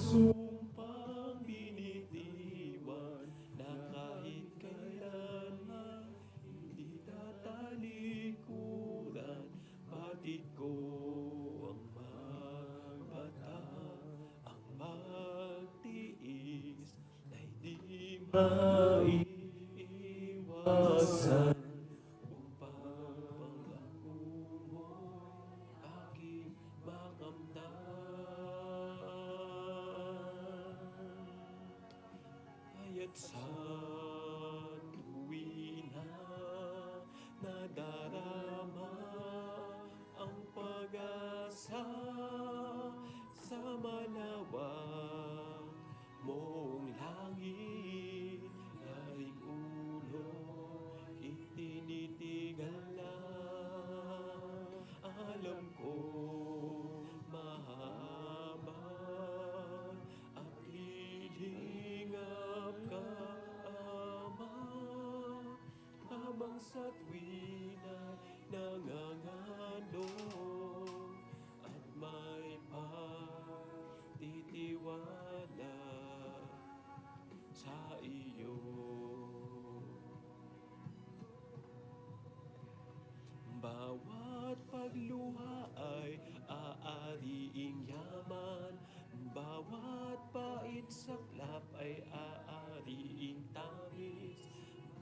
sumpang binitiwan na kahit kailanman hindi tatalikuran. Batid ko ang magbata, ang magtiis na hindi maiiwasan. Upang pangako mo'y aking makamtan. Kaya't sa tuwina nadarama ang pag-asa sa malawak mong langit, yaring ulo itinitigal na. Alam ko mahabag at lilingap ka, Ama, habang sa tuwina'y nanganganong at may pagtitiwala sa iyo. Bawat pagluha ay aariing yaman, bawat pait saklap ay aariing tamis,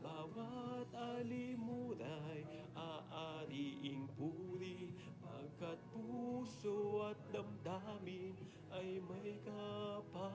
bawat alimuray aariing puri, pagkat puso at damdamin ay may kapayapaan.